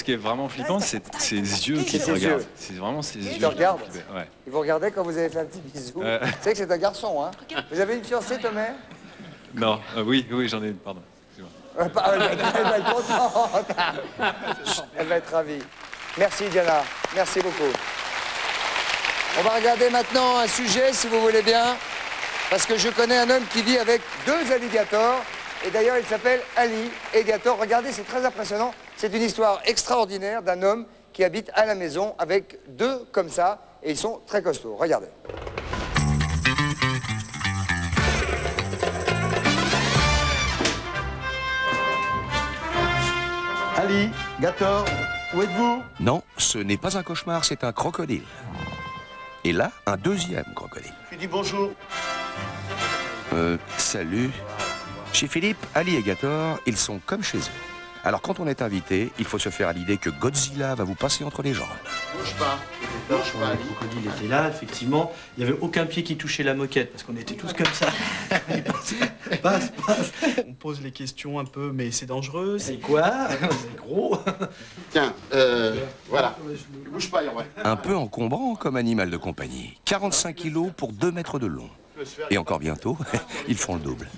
ce qui est vraiment flippant, c'est ses yeux qui te ses regardent. yeux. C'est vraiment ses yeux. Il te regarde. Ouais. Il vous regardait quand vous avez fait un petit bisou. Vous savez que c'est un garçon, hein. Vous avez une fiancée, Thomas? Non, oui, j'en ai une, pardon. Elle va être contente. Elle va être ravie. Merci, Diana. Merci beaucoup. On va regarder maintenant un sujet, si vous voulez bien, parce que je connais un homme qui vit avec 2 alligators. Et d'ailleurs, il s'appelle Ali Alligator. Regardez, c'est très impressionnant. C'est une histoire extraordinaire d'un homme qui habite à la maison avec 2 comme ça. Et ils sont très costauds. Regardez. Ali, Gator, où êtes-vous? Non, ce n'est pas un cauchemar, c'est un crocodile. Et là, un deuxième crocodile. Je dis bonjour. Salut. Chez Philippe, Ali et Gator, ils sont comme chez eux. Alors quand on est invité, il faut se faire à l'idée que Godzilla va vous passer entre les jambes. Bouge pas. Bouge pas, Le Ali. crocodile était là, effectivement. Il n'y avait aucun pied qui touchait la moquette, parce qu'on était tous comme ça. Passe. On pose les questions un peu, mais c'est dangereux, c'est quoi? C'est gros. Tiens, voilà. Bouge pas, Yorway. Un peu encombrant comme animal de compagnie. 45 kilos pour 2 mètres de long. Et encore bientôt, ils font le double.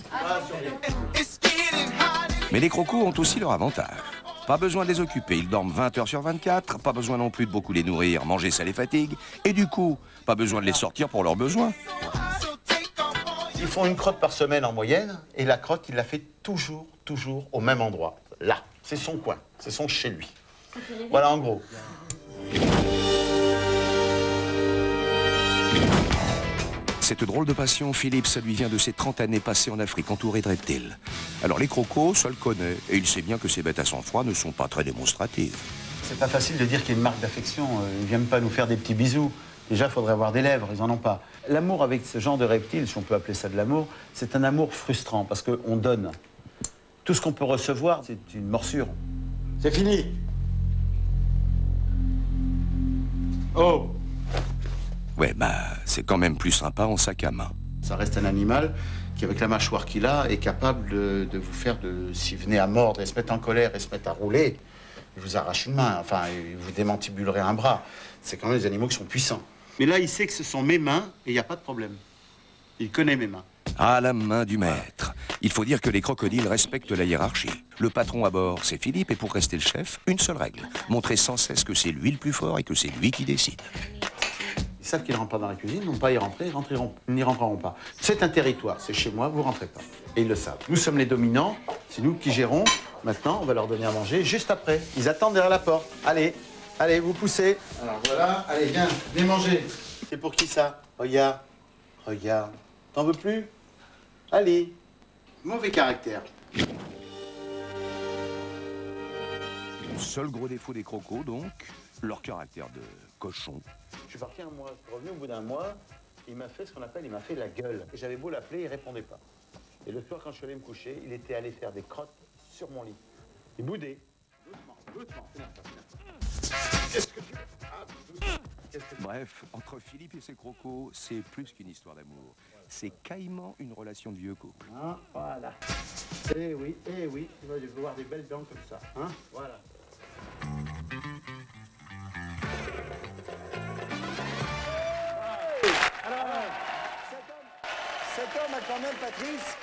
Mais les crocos ont aussi leur avantage. Pas besoin de les occuper, ils dorment 20 heures sur 24, pas besoin non plus de beaucoup les nourrir, manger ça les fatigue, et du coup, pas besoin de les sortir pour leurs besoins. Ils font une crotte par semaine en moyenne, et la crotte, il la fait toujours au même endroit. Là, c'est son coin, c'est son chez lui. Voilà en gros. Cette drôle de passion, Philippe, ça lui vient de ses 30 années passées en Afrique entouré de reptiles. Alors les crocos, ça le connaît, et il sait bien que ces bêtes à sang-froid ne sont pas très démonstratives. C'est pas facile de dire qu'il y a une marque d'affection. Ils viennent pas nous faire des petits bisous. Déjà, il faudrait avoir des lèvres, ils en ont pas. L'amour avec ce genre de reptiles, si on peut appeler ça de l'amour, c'est un amour frustrant, parce qu'on donne. Tout ce qu'on peut recevoir, c'est une morsure. C'est fini. Oh! Ouais, c'est quand même plus sympa en sac à main. Ça reste un animal qui, avec la mâchoire qu'il a, est capable de vous faire, s'il venait à mordre et se mettre en colère et se mettre à rouler, il vous arrache une main, enfin, il vous démantibulerait un bras. C'est quand même des animaux qui sont puissants. Mais là, il sait que ce sont mes mains et il n'y a pas de problème. Il connaît mes mains. Ah, la main du maître. Il faut dire que les crocodiles respectent la hiérarchie. Le patron à bord, c'est Philippe, et pour rester le chef, une seule règle. Montrer sans cesse que c'est lui le plus fort et que c'est lui qui décide. Ils savent qu'ils ne rentrent pas dans la cuisine, n'ont pas à y rentrer, ils n'y rentreront pas. C'est un territoire, c'est chez moi, vous ne rentrez pas. Et ils le savent. Nous sommes les dominants, c'est nous qui gérons. Maintenant, on va leur donner à manger juste après. Ils attendent derrière la porte. Allez, vous poussez. Alors voilà, allez, viens manger. C'est pour qui ça? Regarde. T'en veux plus? Allez. Mauvais caractère. Le seul gros défaut des crocos, donc, leur caractère de cochon. Je suis parti un mois, je suis revenu au bout d'un mois, il m'a fait ce qu'on appelle, il m'a fait la gueule. Et j'avais beau l'appeler, il répondait pas. Et le soir, quand je suis allé me coucher, il était allé faire des crottes sur mon lit. Il boudait. Doucement. Qu'est-ce que tu fais? Bref, entre Philippe et ses crocos, c'est plus qu'une histoire d'amour. C'est caïman une relation de vieux couple. Hein, voilà. Eh oui, tu vas voir des belles dents comme ça. Hein, voilà. Cet homme a quand même, Patrice,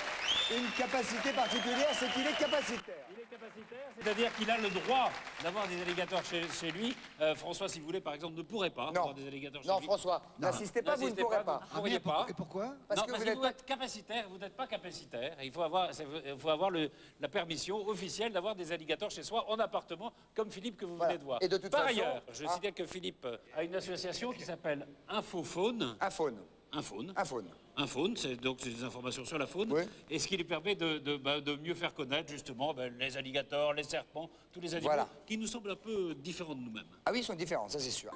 une capacité particulière, c'est qu'il est capacitaire. Il est capacitaire, c'est-à-dire qu'il a le droit d'avoir des alligators chez lui. François, si vous voulez, par exemple, ne pourrait pas avoir des alligators chez lui. Non, François, n'insistez pas, vous ne pourrez pas. Vous ne pourriez pas. Et pourquoi? Parce que vous êtes capacitaire, vous n'êtes pas capacitaire. Il faut avoir la permission officielle d'avoir des alligators chez soi en appartement, comme Philippe que vous venez de voir. Et de toute Par façon, ailleurs, je signale que Philippe a une association qui s'appelle Infofaune. Un faune, c'est donc des informations sur la faune, oui. Et ce qui lui permet de mieux faire connaître justement les alligators, les serpents, tous les animaux qui nous semblent un peu différents de nous-mêmes. Ah oui, ils sont différents, ça c'est sûr.